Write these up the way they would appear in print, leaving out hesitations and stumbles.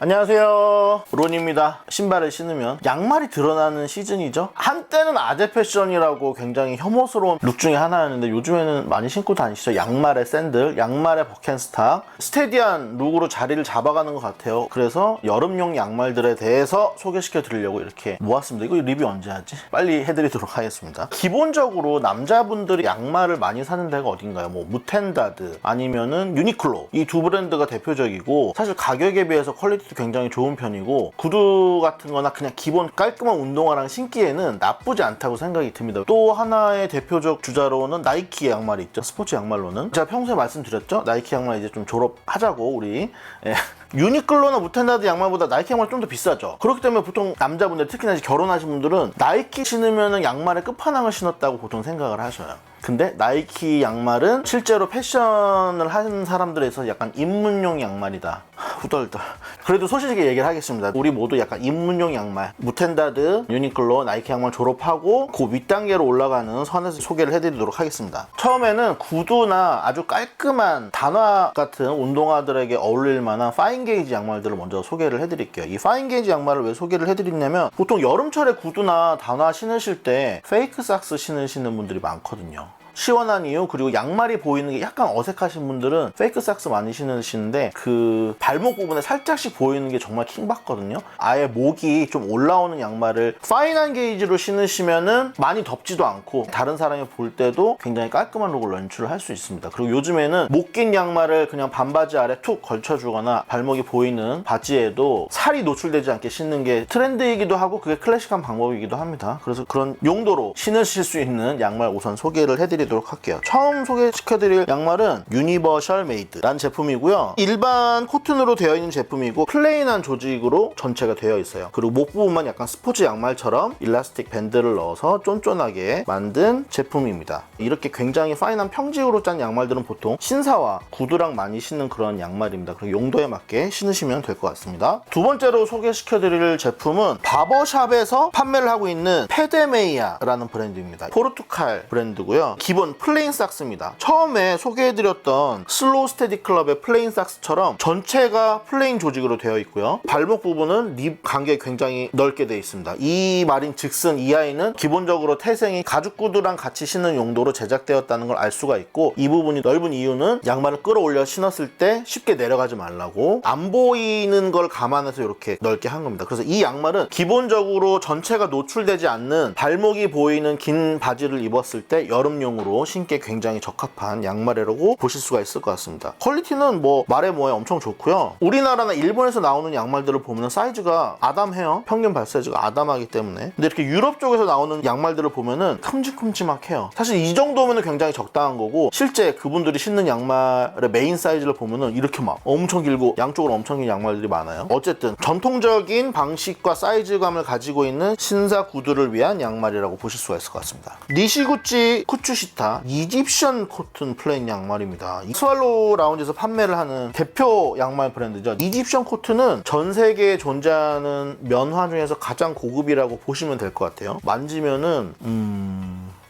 안녕하세요, 론입니다. 신발을 신으면 양말이 드러나는 시즌이죠. 한때는 아재 패션이라고 굉장히 혐오스러운 룩 중에 하나였는데 요즘에는 많이 신고 다니시죠. 양말에 샌들, 양말에 버켄스탁, 스테디한 룩으로 자리를 잡아가는 것 같아요. 그래서 여름용 양말들에 대해서 소개시켜 드리려고 이렇게 모았습니다. 이거 리뷰 언제 하지? 빨리 해드리도록 하겠습니다. 기본적으로 남자분들이 양말을 많이 사는 데가 어딘가요? 뭐 무텐다드 아니면은 유니클로, 이 두 브랜드가 대표적이고, 사실 가격에 비해서 퀄리티도 굉장히 좋은 편이고, 구두 같은 거나 그냥 기본 깔끔한 운동화랑 신기에는 나쁘지 않다고 생각이 듭니다. 또 하나의 대표적 주자로는 나이키 양말이 있죠. 스포츠 양말로는 제가 평소에 말씀드렸죠, 나이키 양말 이제 좀 졸업하자고 우리. 유니클로나 무텐다드 양말보다 나이키 양말 좀 더 비싸죠. 그렇기 때문에 보통 남자분들, 특히나 이제 결혼하신 분들은 나이키 신으면 양말의 끝판왕을 신었다고 보통 생각을 하셔요. 근데 나이키 양말은 실제로 패션을 하는 사람들에서 약간 입문용 양말이다. 후덜덜. 그래도 소실하게 얘기를 하겠습니다. 우리 모두 약간 입문용 양말, 무텐다드, 유니클로, 나이키 양말 졸업하고 그 윗단계로 올라가는 선에서 소개를 해드리도록 하겠습니다. 처음에는 구두나 아주 깔끔한 단화 같은 운동화들에게 어울릴 만한 파인 게이지 양말들을 먼저 소개를 해드릴게요. 이 파인 게이지 양말을 왜 소개를 해드리냐면, 보통 여름철에 구두나 단화 신으실 때 페이크 삭스 신으시는 분들이 많거든요. 시원한 이유, 그리고 양말이 보이는 게 약간 어색하신 분들은 페이크 삭스 많이 신으시는데 그 발목 부분에 살짝씩 보이는 게 정말 킹받거든요. 아예 목이 좀 올라오는 양말을 파인한 게이지로 신으시면은 많이 덥지도 않고 다른 사람이 볼 때도 굉장히 깔끔한 룩을 연출을 할 수 있습니다. 그리고 요즘에는 목 긴 양말을 그냥 반바지 아래 툭 걸쳐주거나 발목이 보이는 바지에도 살이 노출되지 않게 신는 게 트렌드이기도 하고, 그게 클래식한 방법이기도 합니다. 그래서 그런 용도로 신으실 수 있는 양말 우선 소개를 해드리도록 할게요. 처음 소개시켜드릴 양말은 유니버셜 메이드라는 제품이고요. 일반 코튼으로 되어 있는 제품이고 플레인한 조직으로 전체가 되어 있어요. 그리고 목 부분만 약간 스포츠 양말처럼 일라스틱 밴드를 넣어서 쫀쫀하게 만든 제품입니다. 이렇게 굉장히 파인한 평직으로 짠 양말들은 보통 신사와 구두랑 많이 신는 그런 양말입니다. 그리고 용도에 맞게 신으시면 될 것 같습니다. 두 번째로 소개시켜드릴 제품은 바버샵에서 판매를 하고 있는 페데메이아라는 브랜드입니다. 포르투갈 브랜드고요. 기본 플레인 삭스입니다. 처음에 소개해드렸던 슬로우 스테디 클럽의 플레인 삭스처럼 전체가 플레인 조직으로 되어 있고요. 발목 부분은 립 간격이 굉장히 넓게 되어 있습니다. 이 말인 즉슨 이 아이는 기본적으로 태생이 가죽 구두랑 같이 신는 용도로 제작되었다는 걸 알 수가 있고, 이 부분이 넓은 이유는 양말을 끌어올려 신었을 때 쉽게 내려가지 말라고, 안 보이는 걸 감안해서 이렇게 넓게 한 겁니다. 그래서 이 양말은 기본적으로 전체가 노출되지 않는 발목이 보이는 긴 바지를 입었을 때 여름용으로 신기에 굉장히 적합한 양말이라고 보실 수가 있을 것 같습니다. 퀄리티는 뭐 말해 뭐해 엄청 좋고요. 우리나라나 일본에서 나오는 양말들을 보면 사이즈가 아담해요. 평균 발 사이즈가 아담하기 때문에. 근데 이렇게 유럽 쪽에서 나오는 양말들을 보면은 큼직큼직해요. 사실 이 정도면 굉장히 적당한 거고, 실제 그분들이 신는 양말의 메인 사이즈를 보면은 이렇게 막 엄청 길고 양쪽으로 엄청 긴 양말들이 많아요. 어쨌든 전통적인 방식과 사이즈감을 가지고 있는 신사 구두를 위한 양말이라고 보실 수가 있을 것 같습니다. 니시구치 쿠츠시타 이집션 코튼 플레인 양말입니다. 스왈로우 라운지에서 판매를 하는 대표 양말 브랜드죠. 이집션 코튼은 전 세계에 존재하는 면화 중에서 가장 고급이라고 보시면 될 것 같아요. 만지면은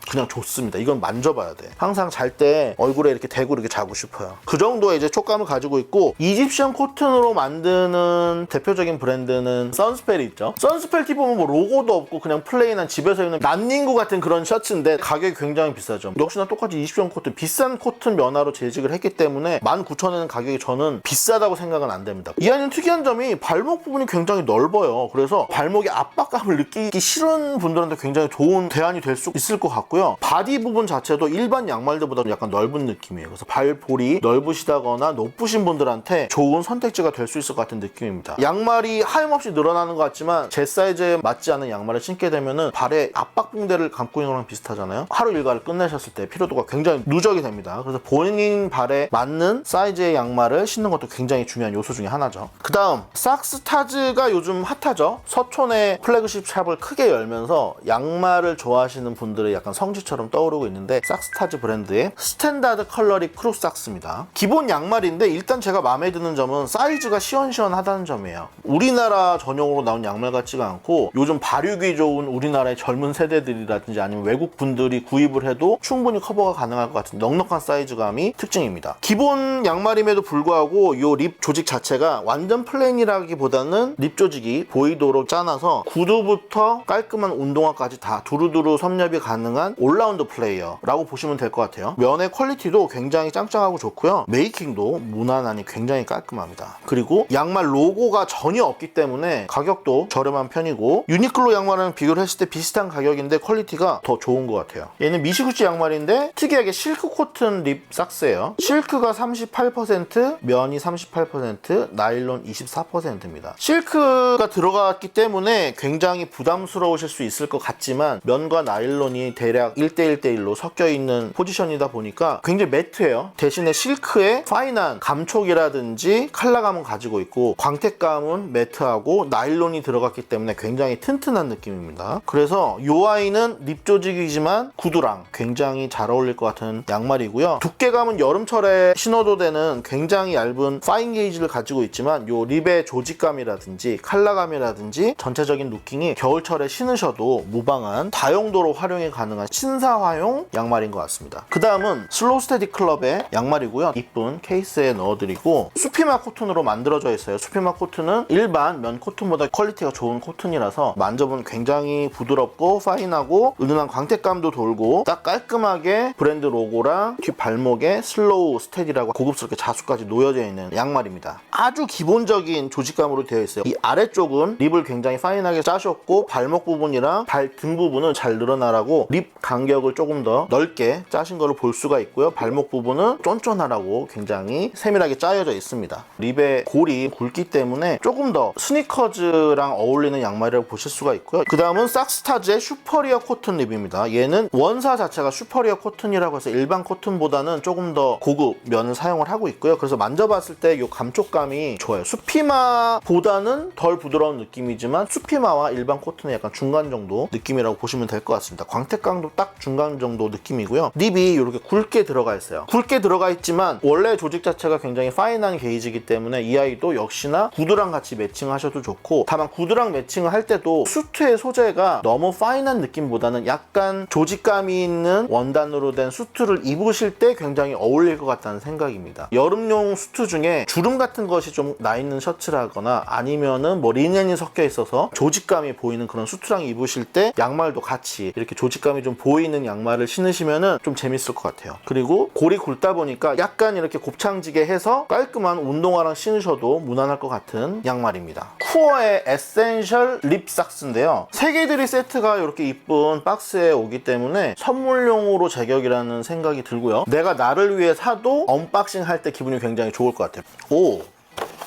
그냥 좋습니다. 이건 만져봐야 돼. 항상 잘 때 얼굴에 이렇게 대고 이렇게 자고 싶어요. 그 정도의 이제 촉감을 가지고 있고, 이집션 코튼으로 만드는 대표적인 브랜드는 선스펠이 있죠. 선스펠 티 보면 뭐 로고도 없고 그냥 플레인한 집에서 입는 난닝구 같은 그런 셔츠인데 가격이 굉장히 비싸죠. 역시나 똑같이 이집션 코튼, 비싼 코튼 면화로 재직을 했기 때문에 19,000원이라는 가격이 저는 비싸다고 생각은 안 됩니다. 이 아이는 특이한 점이 발목 부분이 굉장히 넓어요. 그래서 발목에 압박감을 느끼기 싫은 분들한테 굉장히 좋은 대안이 될 수 있을 것 같고요. 바디 부분 자체도 일반 양말들보다 약간 넓은 느낌이에요. 그래서 발볼이 넓으시다거나 높으신 분들한테 좋은 선택지가 될 수 있을 것 같은 느낌입니다. 양말이 하염없이 늘어나는 것 같지만 제 사이즈에 맞지 않은 양말을 신게 되면은 발에 압박 붕대를 감고 있는 거랑 비슷하잖아요. 하루 일과를 끝내셨을 때 피로도가 굉장히 누적이 됩니다. 그래서 본인 발에 맞는 사이즈의 양말을 신는 것도 굉장히 중요한 요소 중에 하나죠. 그 다음 삭스타즈가 요즘 핫하죠. 서촌의 플래그십 샵을 크게 열면서 양말을 좋아하시는 분들의 약간 성지처럼 떠오르고 있는데 삭스타즈 브랜드의 스탠다드 컬러리 크롭삭스입니다. 기본 양말인데 일단 제가 마음에 드는 점은 사이즈가 시원시원하다는 점이에요. 우리나라 전용으로 나온 양말 같지가 않고 요즘 발육이 좋은 우리나라의 젊은 세대들이라든지 아니면 외국 분들이 구입을 해도 충분히 커버가 가능할 것 같은 넉넉한 사이즈감이 특징입니다. 기본 양말임에도 불구하고 이 립 조직 자체가 완전 플레인이라기보다는 립 조직이 보이도록 짜놔서 구두부터 깔끔한 운동화까지 다 두루두루 섭렵이 가능한 올라운드 플레이어라고 보시면 될 것 같아요. 면의 퀄리티도 굉장히 짱짱하고 좋고요. 메이킹도 무난하니 굉장히 깔끔합니다. 그리고 양말 로고가 전혀 없기 때문에 가격도 저렴한 편이고 유니클로 양말은 비교를 했을 때 비슷한 가격인데 퀄리티가 더 좋은 것 같아요. 얘는 미시구치 양말인데 특이하게 실크 코튼 립 삭스예요. 실크가 38%, 면이 38%, 나일론 24%입니다. 실크가 들어갔기 때문에 굉장히 부담스러우실 수 있을 것 같지만 면과 나일론이 대략 1대1대1로 섞여있는 포지션이다 보니까 굉장히 매트해요. 대신에 실크의 파인한 감촉이라든지 컬러감은 가지고 있고 광택감은 매트하고 나일론이 들어갔기 때문에 굉장히 튼튼한 느낌입니다. 그래서 이 아이는 립 조직이지만 구두랑 굉장히 잘 어울릴 것 같은 양말이고요. 두께감은 여름철에 신어도 되는 굉장히 얇은 파인 게이지를 가지고 있지만 이 립의 조직감이라든지 컬러감이라든지 전체적인 루킹이 겨울철에 신으셔도 무방한 다용도로 활용이 가능한 신사화용 양말인 것 같습니다. 그 다음은 슬로우 스테디 클럽의 양말이고요. 이쁜 케이스에 넣어드리고 수피마 코튼으로 만들어져 있어요. 수피마 코튼은 일반 면 코튼보다 퀄리티가 좋은 코튼이라서 만져보면 굉장히 부드럽고 파인하고 은은한 광택감도 돌고 딱 깔끔하게 브랜드 로고랑 뒷 발목에 슬로우 스테디라고 고급스럽게 자수까지 놓여져 있는 양말입니다. 아주 기본적인 조직감으로 되어 있어요. 이 아래쪽은 립을 굉장히 파인하게 짜셨고 발목 부분이랑 발 등 부분은 잘 늘어나라고 립 간격을 조금 더 넓게 짜신 거를 볼 수가 있고요. 발목 부분은 쫀쫀하라고 굉장히 세밀하게 짜여져 있습니다. 립의 골이 굵기 때문에 조금 더 스니커즈랑 어울리는 양말이라고 보실 수가 있고요. 그 다음은 삭스타즈의 슈퍼리어 코튼 립입니다. 얘는 원사 자체가 슈퍼리어 코튼이라고 해서 일반 코튼보다는 조금 더 고급 면을 사용을 하고 있고요. 그래서 만져봤을 때 이 감촉감이 좋아요. 수피마보다는 덜 부드러운 느낌이지만 수피마와 일반 코튼의 약간 중간 정도 느낌이라고 보시면 될 것 같습니다. 광택감도 딱 중간 정도 느낌이고요. 립이 이렇게 굵게 들어가 있어요. 굵게 들어가 있지만 원래 조직 자체가 굉장히 파인한 게이지이기 때문에 이 아이도 역시나 구두랑 같이 매칭하셔도 좋고 다만 구두랑 매칭을 할 때도 수트의 소재가 너무 파인한 느낌보다는 약간 조직감이 있는 원단으로 된 수트를 입으실 때 굉장히 어울릴 것 같다는 생각입니다. 여름용 수트 중에 주름 같은 것이 좀 나 있는 셔츠라거나 아니면은 뭐 리넨이 섞여 있어서 조직감이 보이는 그런 수트랑 입으실 때 양말도 같이 이렇게 조직감이 좀 보이는 양말을 신으시면은 좀 재밌을 것 같아요. 그리고 골이 굵다 보니까 약간 이렇게 곱창지게 해서 깔끔한 운동화랑 신으셔도 무난할 것 같은 양말입니다. 쿠어의 에센셜 립 삭스인데요. 세 개들이 세트가 이렇게 이쁜 박스에 오기 때문에 선물용으로 제격이라는 생각이 들고요. 내가 나를 위해 사도 언박싱 할 때 기분이 굉장히 좋을 것 같아요. 오!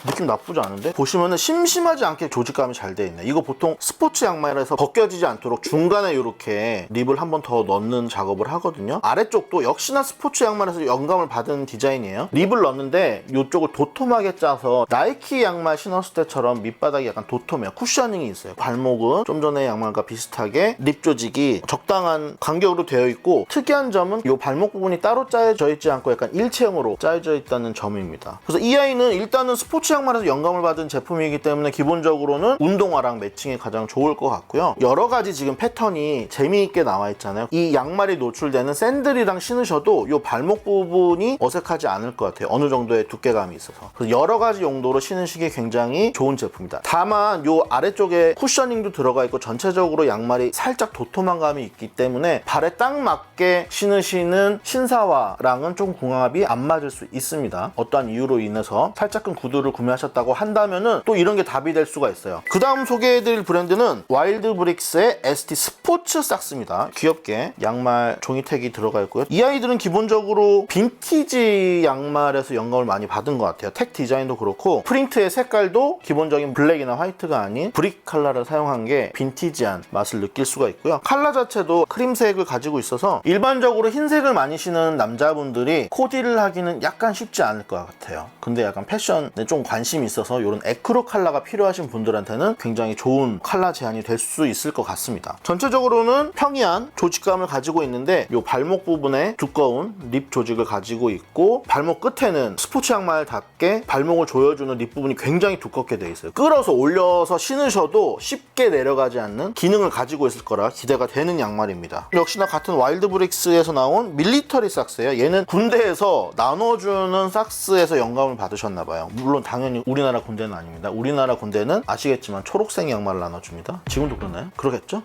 느낌 나쁘지 않은데? 보시면은 심심하지 않게 조직감이 잘 돼 있네. 이거 보통 스포츠 양말에서 벗겨지지 않도록 중간에 이렇게 립을 한 번 더 넣는 작업을 하거든요. 아래쪽도 역시나 스포츠 양말에서 영감을 받은 디자인이에요. 립을 넣는데 이쪽을 도톰하게 짜서 나이키 양말 신었을 때처럼 밑바닥이 약간 도톰해요. 쿠셔닝이 있어요. 발목은 좀 전에 양말과 비슷하게 립 조직이 적당한 간격으로 되어 있고 특이한 점은 이 발목 부분이 따로 짜여져 있지 않고 약간 일체형으로 짜여져 있다는 점입니다. 그래서 이 아이는 일단은 스포츠 양말에서 영감을 받은 제품이기 때문에 기본적으로는 운동화랑 매칭이 가장 좋을 것 같고요. 여러 가지 지금 패턴이 재미있게 나와 있잖아요. 이 양말이 노출되는 샌들이랑 신으셔도 이 발목 부분이 어색하지 않을 것 같아요. 어느 정도의 두께감이 있어서. 그래서 여러 가지 용도로 신으시기에 굉장히 좋은 제품이다. 다만 이 아래쪽에 쿠셔닝도 들어가 있고 전체적으로 양말이 살짝 도톰한 감이 있기 때문에 발에 딱 맞게 신으시는 신사화랑은 좀 궁합이 안 맞을 수 있습니다. 어떠한 이유로 인해서 살짝 큰 구두를 구매하셨다고 한다면은 또 이런 게 답이 될 수가 있어요. 그 다음 소개해드릴 브랜드는 와일드 브릭스의 ST 스포츠 삭스입니다. 귀엽게 양말 종이택이 들어가 있고요. 이 아이들은 기본적으로 빈티지 양말에서 영감을 많이 받은 것 같아요. 택 디자인도 그렇고 프린트의 색깔도 기본적인 블랙이나 화이트가 아닌 브릭 컬러를 사용한 게 빈티지한 맛을 느낄 수가 있고요. 컬러 자체도 크림색을 가지고 있어서 일반적으로 흰색을 많이 신는 남자분들이 코디를 하기는 약간 쉽지 않을 것 같아요. 근데 약간 패션에 좀 관심이 있어서 이런 에크로 컬러가 필요하신 분들한테는 굉장히 좋은 컬러 제안이 될 수 있을 것 같습니다. 전체적으로 기본적으로는 평이한 조직감을 가지고 있는데 이 발목 부분에 두꺼운 립 조직을 가지고 있고 발목 끝에는 스포츠 양말답게 발목을 조여주는 립 부분이 굉장히 두껍게 되어 있어요. 끌어서 올려서 신으셔도 쉽게 내려가지 않는 기능을 가지고 있을 거라 기대가 되는 양말입니다. 역시나 같은 와일드브릭스에서 나온 밀리터리 삭스예요. 얘는 군대에서 나눠주는 삭스에서 영감을 받으셨나봐요. 물론 당연히 우리나라 군대는 아닙니다. 우리나라 군대는 아시겠지만 초록색 양말을 나눠줍니다. 지금도 그러나요? 그러겠죠?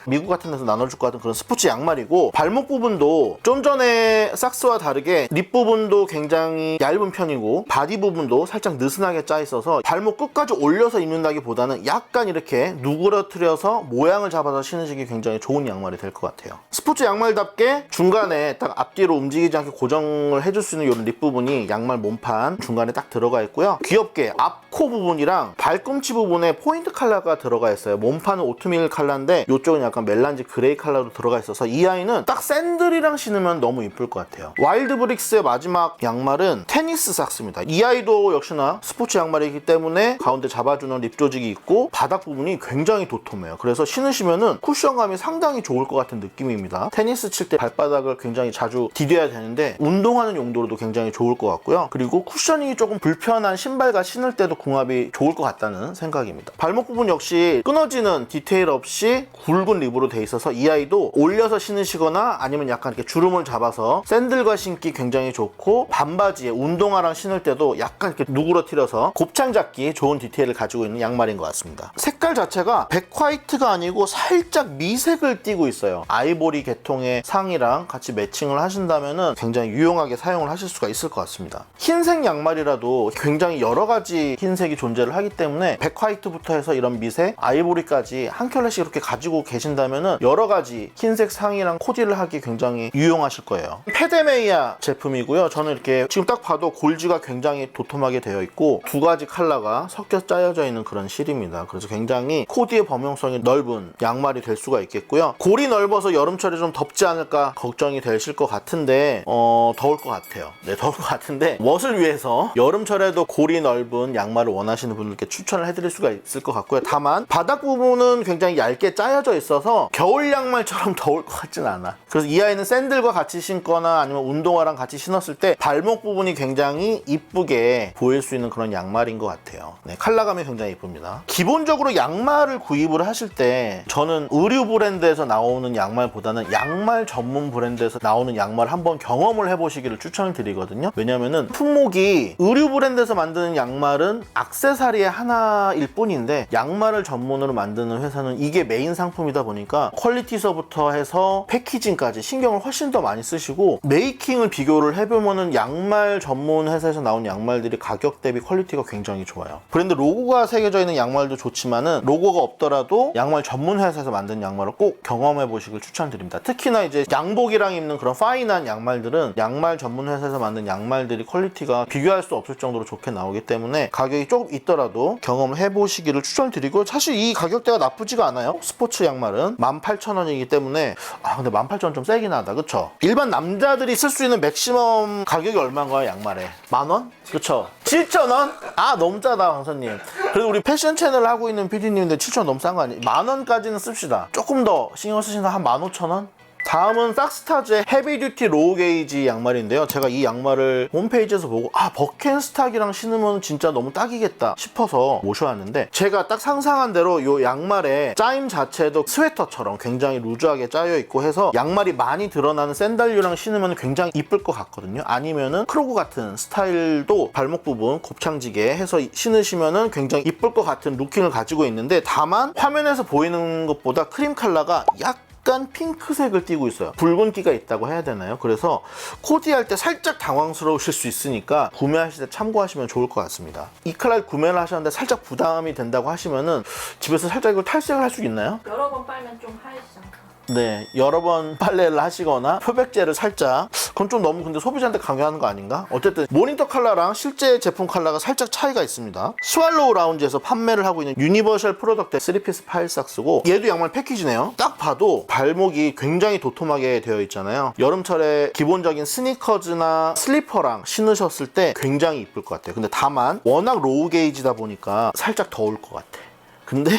미국 같은 데서 나눠줄 것 같은 그런 스포츠 양말이고 발목 부분도 좀 전에 삭스와 다르게 립 부분도 굉장히 얇은 편이고 바디 부분도 살짝 느슨하게 짜 있어서 발목 끝까지 올려서 입는다기보다는 약간 이렇게 누그러뜨려서 모양을 잡아서 신으시기 굉장히 좋은 양말이 될 것 같아요. 스포츠 양말답게 중간에 딱 앞뒤로 움직이지 않게 고정을 해줄 수 있는 이런 립 부분이 양말 몸판 중간에 딱 들어가 있고요. 귀엽게 앞코 부분이랑 발꿈치 부분에 포인트 컬러가 들어가 있어요. 몸판은 오트밀 컬러인데 이쪽은 약간 멜란지 그레이 컬러로 들어가 있어서 이 아이는 딱 샌들이랑 신으면 너무 이쁠 것 같아요. 와일드브릭스의 마지막 양말은 테니스 삭스입니다. 이 아이도 역시나 스포츠 양말이기 때문에 가운데 잡아주는 립 조직이 있고 바닥 부분이 굉장히 도톰해요. 그래서 신으시면은 쿠션감이 상당히 좋을 것 같은 느낌입니다. 테니스 칠 때 발바닥을 굉장히 자주 디뎌야 되는데 운동하는 용도로도 굉장히 좋을 것 같고요. 그리고 쿠셔닝이 조금 불편한 신발과 신을 때도 궁합이 좋을 것 같다는 생각입니다. 발목 부분 역시 끊어지는 디테일 없이 굵은 립으로 돼 있어서 이 아이도 올려서 신으시거나 아니면 약간 이렇게 주름을 잡아서 샌들과 신기 굉장히 좋고 반바지에 운동화랑 신을 때도 약간 이렇게 누그러뜨려서 곱창 잡기 좋은 디테일을 가지고 있는 양말인 것 같습니다. 색깔 자체가 백 화이트가 아니고 살짝 미색을 띠고 있어요. 아이보리 계통의 상이랑 같이 매칭을 하신다면은 굉장히 유용하게 사용을 하실 수가 있을 것 같습니다. 흰색 양말이라도 굉장히 여러 가지 흰색이 존재를 하기 때문에 백 화이트부터 해서 이런 미색, 아이보리까지 한 켤레씩 이렇게 가지고 계신다면은 여러 가지 흰색 상이랑 코디를 하기 굉장히 유용하실 거예요. 페데메이아 제품이고요. 저는 이렇게 지금 딱 봐도 골지가 굉장히 도톰하게 되어 있고 두 가지 컬러가 섞여 짜여져 있는 그런 실입니다. 그래서 굉장히 코디의 범용성이 넓은 양말이 될 수가 있겠고요. 골이 넓어서 여름철에 좀 덥지 않을까 걱정이 되실 것 같은데 더울 것 같아요. 네, 더울 것 같은데 멋을 위해서 여름철에도 골이 넓은 양말을 원하시는 분들께 추천을 해드릴 수가 있을 것 같고요. 다만 바닥 부분은 굉장히 얇게 짜여져 있어서 겨울 양말처럼 더울 것 같진 않아. 그래서 이 아이는 샌들과 같이 신거나 아니면 운동화랑 같이 신었을 때 발목 부분이 굉장히 이쁘게 보일 수 있는 그런 양말인 것 같아요. 네, 컬러감이 굉장히 이쁩니다. 기본적으로 양말을 구입을 하실 때 저는 의류 브랜드에서 나오는 양말보다는 양말 전문 브랜드에서 나오는 양말 한번 경험을 해보시기를 추천을 드리거든요. 왜냐면은 품목이 의류 브랜드에서 만드는 양말은 액세서리의 하나일 뿐인데 양말을 전문으로 만드는 회사는 이게 메인 상품이다 보니까 퀄리티서부터 해서 패키징까지 신경을 훨씬 더 많이 쓰시고 메이킹을 비교를 해보면은 양말 전문 회사에서 나온 양말들이 가격 대비 퀄리티가 굉장히 좋아요. 브랜드 로고가 새겨져 있는 양말도 좋지만은 로고가 없더라도 양말 전문 회사에서 만든 양말을 꼭 경험해 보시길 추천드립니다. 특히나 이제 양복이랑 입는 그런 파인한 양말들은 양말 전문 회사에서 만든 양말들이 퀄리티가 비교할 수 없을 정도로 좋게 나오기 때문에 가격이 조금 있더라도 경험을 해보시기를 추천드리고 사실 이 가격대가 나쁘지가 않아요. 스포츠 양말은 18,000원이기 때문에 근데 18,000원 좀 세긴 하다. 그쵸? 일반 남자들이 쓸 수 있는 맥시멈 가격이 얼마인가요? 양말에 10,000원? 그쵸? 7,000원? 너무 짜다 황선님. 그래도 우리 패션 채널 하고 있는 PD님인데 7,000원 너무 싼 거 아니에요? 10,000원까지는 씁시다. 조금 더 신경 쓰신다 한 15,000원? 다음은 삭스타즈의 헤비듀티 로우 게이지 양말인데요. 제가 이 양말을 홈페이지에서 보고 버켄스탁이랑 신으면 진짜 너무 딱이겠다 싶어서 모셔왔는데 제가 딱 상상한 대로 이 양말의 짜임 자체도 스웨터처럼 굉장히 루즈하게 짜여 있고 해서 양말이 많이 드러나는 샌들류랑 신으면 굉장히 이쁠 것 같거든요. 아니면은 크로그 같은 스타일도 발목 부분 곱창지게 해서 신으시면은 굉장히 이쁠 것 같은 루킹을 가지고 있는데 다만 화면에서 보이는 것보다 크림 컬러가 약간 핑크색을 띠고 있어요. 붉은기가 있다고 해야 되나요? 그래서 코디할 때 살짝 당황스러우실 수 있으니까 구매하실 때 참고하시면 좋을 것 같습니다. 이 컬러 구매를 하셨는데 살짝 부담이 된다고 하시면은 집에서 살짝 이걸 탈색을 할 수 있나요? 여러 번 빨면 좀 하얘지지 않을까? 네, 여러 번 빨래를 하시거나 표백제를 살짝 그건 좀 너무 근데 소비자한테 강요하는 거 아닌가? 어쨌든 모니터 컬러랑 실제 제품 컬러가 살짝 차이가 있습니다. 스왈로우 라운지에서 판매를 하고 있는 유니버셜 프로덕트 3피스 파일 삭스고 얘도 양말 패키지네요. 딱 봐도 발목이 굉장히 도톰하게 되어 있잖아요. 여름철에 기본적인 스니커즈나 슬리퍼랑 신으셨을 때 굉장히 이쁠 것 같아요. 근데 다만 워낙 로우 게이지다 보니까 살짝 더울 것 같아. 근데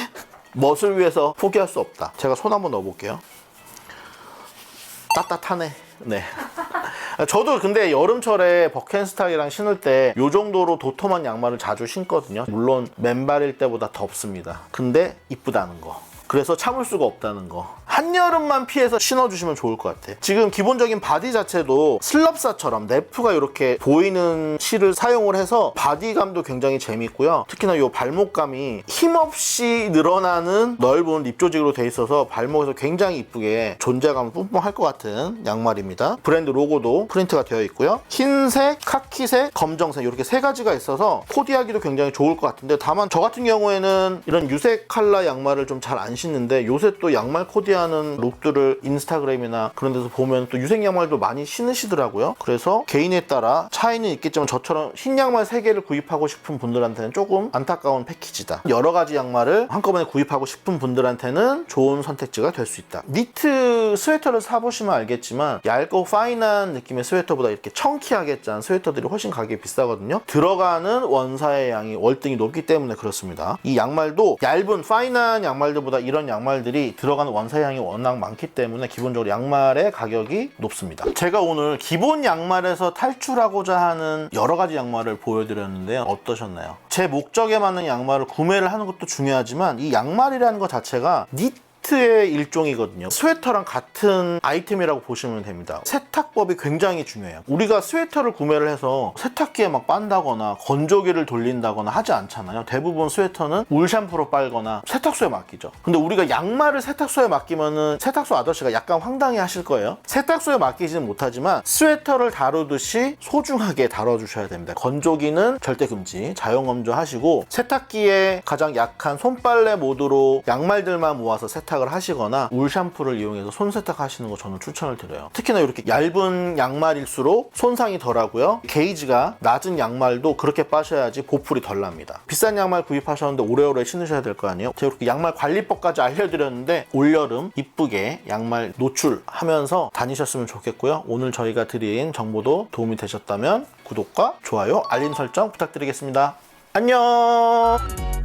멋을 위해서 포기할 수 없다. 제가 손 한번 넣어볼게요. 따뜻하네. 네. 저도 근데 여름철에 버켄스탁이랑 신을 때 이 정도로 도톰한 양말을 자주 신거든요. 물론 맨발일 때보다 덥습니다. 근데 이쁘다는 거. 그래서 참을 수가 없다는 거. 한여름만 피해서 신어주시면 좋을 것 같아요. 지금 기본적인 바디 자체도 슬럽사처럼 네프가 이렇게 보이는 실을 사용을 해서 바디감도 굉장히 재밌고요. 특히나 이 발목감이 힘없이 늘어나는 넓은 립 조직으로 돼 있어서 발목에서 굉장히 이쁘게 존재감을 뿜뿜할 것 같은 양말입니다. 브랜드 로고도 프린트가 되어 있고요. 흰색, 카키색, 검정색 이렇게 세 가지가 있어서 코디하기도 굉장히 좋을 것 같은데, 다만 저 같은 경우에는 이런 유색 컬러 양말을 좀 잘 안 신는데 요새 또 양말 코디하는 룩들을 인스타그램이나 그런 데서 보면 또 유색 양말도 많이 신으시더라고요. 그래서 개인에 따라 차이는 있겠지만 저처럼 흰 양말 3개를 구입하고 싶은 분들한테는 조금 안타까운 패키지다. 여러 가지 양말을 한꺼번에 구입하고 싶은 분들한테는 좋은 선택지가 될 수 있다. 니트 스웨터를 사보시면 알겠지만 얇고 파인한 느낌의 스웨터보다 이렇게 청키하게 짠 스웨터들이 훨씬 가격이 비싸거든요. 들어가는 원사의 양이 월등히 높기 때문에 그렇습니다. 이 양말도 얇은 파인한 양말들보다 이런 양말들이 들어가는 원사량이 워낙 많기 때문에 기본적으로 양말의 가격이 높습니다. 제가 오늘 기본 양말에서 탈출하고자 하는 여러 가지 양말을 보여드렸는데요. 어떠셨나요? 제 목적에 맞는 양말을 구매를 하는 것도 중요하지만 이 양말이라는 것 자체가 니트의 일종이거든요. 스웨터랑 같은 아이템이라고 보시면 됩니다. 세탁법이 굉장히 중요해요. 우리가 스웨터를 구매를 해서 세탁기에 막 빤다거나 건조기를 돌린다거나 하지 않잖아요. 대부분 스웨터는 울 샴푸로 빨거나 세탁소에 맡기죠. 근데 우리가 양말을 세탁소에 맡기면은 세탁소 아저씨가 약간 황당해 하실 거예요. 세탁소에 맡기지는 못하지만 스웨터를 다루듯이 소중하게 다뤄주셔야 됩니다. 건조기는 절대 금지, 자연건조 하시고 세탁기에 가장 약한 손빨래 모드로 양말들만 모아서 세탁을 하시거나 울 샴푸를 이용해서 손 세탁하시는 거 저는 추천을 드려요. 특히나 이렇게 얇은 양말일수록 손상이 덜하고요. 게이지가 낮은 양말도 그렇게 빠셔야지 보풀이 덜 납니다. 비싼 양말 구입하셨는데 오래오래 신으셔야 될 거 아니에요? 제가 이렇게 양말 관리법까지 알려드렸는데 올여름 이쁘게 양말 노출하면서 다니셨으면 좋겠고요. 오늘 저희가 드린 정보도 도움이 되셨다면 구독과 좋아요, 알림 설정 부탁드리겠습니다. 안녕.